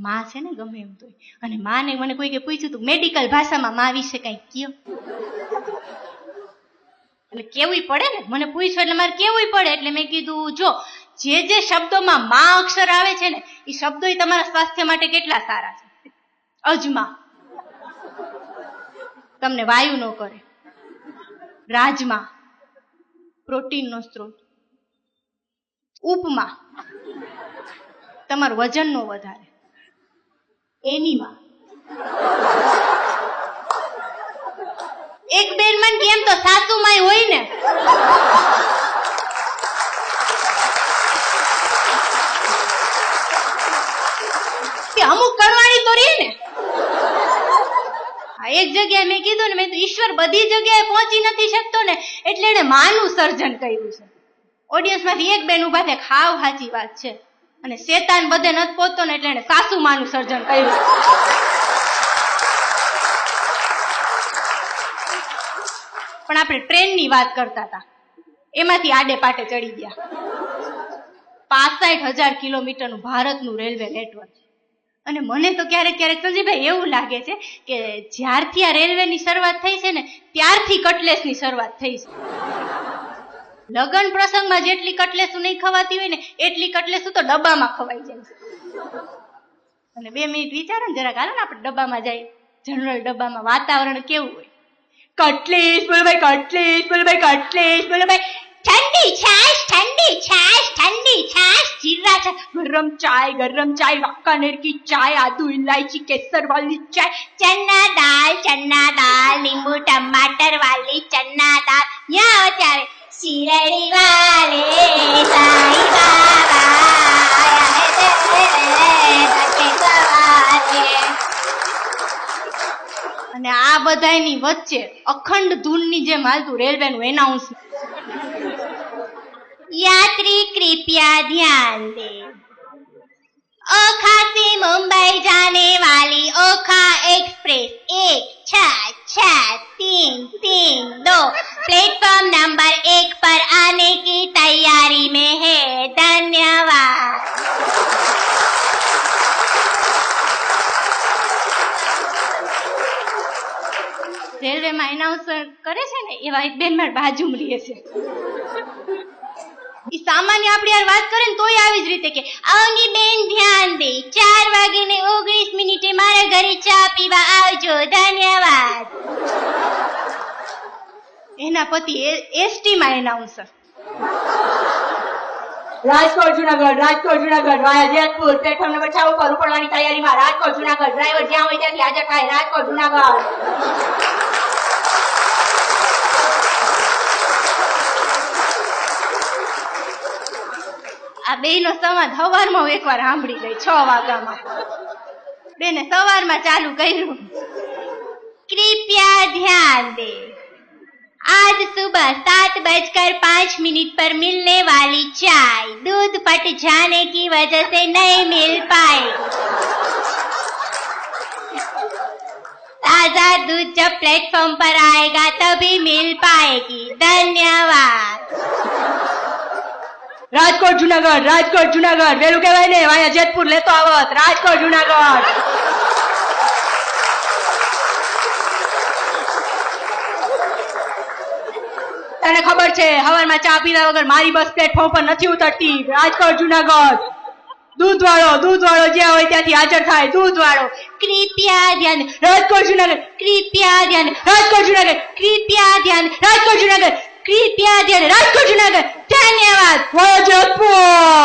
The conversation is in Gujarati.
માં છે ને ગમે એમ તો, અને માને મને કોઈકે પૂછ્યું તું મેડિકલ ભાષામાં માં વિશે કઈ કયો, એટલે કેવું પડે ને, મને પૂછ્યું એટલે મારે કેવું પડે, એટલે મેં કીધું જો જે જે શબ્દોમાં માં અક્ષર આવે છે ને એ શબ્દો તમારા સ્વાસ્થ્ય માટે કેટલા સારા છે. અજમા તમને વાયુ ન કરે, રાજમા પ્રોટીન નો સ્ત્રોત, ઉપમા તમારું વજન નો વધારે, એનીમાં એક બેન મને કેમ તો સાસુમાય હોય ને, અમુક કરવાની તો રહી ને. એક જગ્યાએ મેં કીધું ને, મેં તો ઈશ્વર બધી જગ્યાએ પહોંચી નથી શકતો ને એટલે એને માનું સર્જન કર્યું છે. ઓડિયન્સ માંથી એક બેન ઉભા થાય, ખાવ સાચી વાત છે, અને શેતાન બધે નથી પહોંચતો ને એટલે એને સાસુ માનું સર્જન કર્યું. પણ આપણે ટ્રેનની વાત કરતા હતા, એમાંથી આડે પાટે ચડી ગયા. 65,000 કિલોમીટરનું ભારતનું રેલવે નેટવર્ક, અને મને તો ક્યારેક ક્યારેક સંજીભાઈ એવું લાગે છે કે જ્યારથી આ રેલવેની શરૂઆત થઈ છે ને ત્યારથી કટલેસની શરૂઆત થઈ છે. લગ્ન પ્રસંગમાં જેટલી કટલેસું નહીં ખવાતી હોય ને એટલી કટલેસું તો ડબ્બામાં ખવાઈ જાય છે. અને 2 મિનિટ વિચારો ને જરાક, હાલો ને આપણે ડબ્બામાં જઈએ, જનરલ ડબ્બામાં વાતાવરણ કેવું હોય, કટલેસ બોલો ભાઈ, કટલેસ બોલો ભાઈ, કટલેસ બોલો ભાઈ, ઠંડી છાશ, ઠંડી છાશ, ઠંડી છાશ, जीरा छाछ, गरम चाय, वाकानेर की चाय, आदू इलायची केसर वाली चाय, चना दाल, नींबू टमाटर वाली चना दाल. यहाँ आओ ત્યારે શિરડી વાલે સાઈ બાબા. અને આ બધાની વચ્ચે અખંડ ધૂનની જેમ હાલતું રેલવેનું એનાઉન્સમેન્ટ. यात्री कृपया ध्यान दें, ओखा से मुंबई जाने वाली ओखा एक्सप्रेस 1-6-6-3-3-2 प्लेटफॉर्म नंबर 1 पर आने की तैयारी में है. धन्यवाद. रेलवे में एनाउंसर करे છે ને એવા એક બેન મારી બાજુમાં રહે છે. ઈ સામાન્ય આપણી યાર વાત કરે ને તોય આવી જ રીતે કે આવની બેન ધ્યાન દે, 4:19 મારા ઘરે ચા પીવા આવજો, ધન્યવાદ. એના પતિ એસટી માં એનાઉન્સર. રાજકોટ જુનાગઢ વાયા જેતપુર પ્લેટફોર્મ નંબર 6 ઉપર ઉપડવાની તૈયારીમાં. રાજકોટ જુનાગઢ ડ્રાઈવર જ્યાં હોય ત્યાંથી હાજર થાય. રાજકોટ જુનાગઢ. આ બેનો સંવાદ સવારમાં એકવાર સાંભળી ગઈ 6 વાગ્યામાં. બેને સવારમાં ચાલુ કર્યું. कृपया ध्यान दें, आज सुबह 7:05 पर मिलने वाली चाय दूध फट जाने की वजह से नहीं मिल पाएगी. ताजा दूध जब प्लेटफॉर्म पर आएगा तभी मिल पाएगी. धन्यवाद. રાજકોટ જુનાગઢ વેલું કહેવાય ને, વાયા જેતપુર લેતો આવત. રાજકોટ જુનાગઢ. તને ખબર છે હવારમાં ચા પીવા વગર મારી બસ પ્લેટફોર્મ પર નથી ઉતરતી. રાજકોટ જુનાગઢ. દૂધવાળો જ્યાં હોય ત્યાંથી હાજર થાય. દૂધવાળો. કૃપયા ધ્યાન. રાજકોટ જુનાગઢ. કૃપયા ધ્યાન. રાજકોટ જુનાગઢ. કૃપયા ધ્યાન. રાજકોટ જુનાગઢ. કૃપયા ધ્યાન. રાજકોટ જુનાગઢ. ધન્યવાદ. વાયા જેતપુર.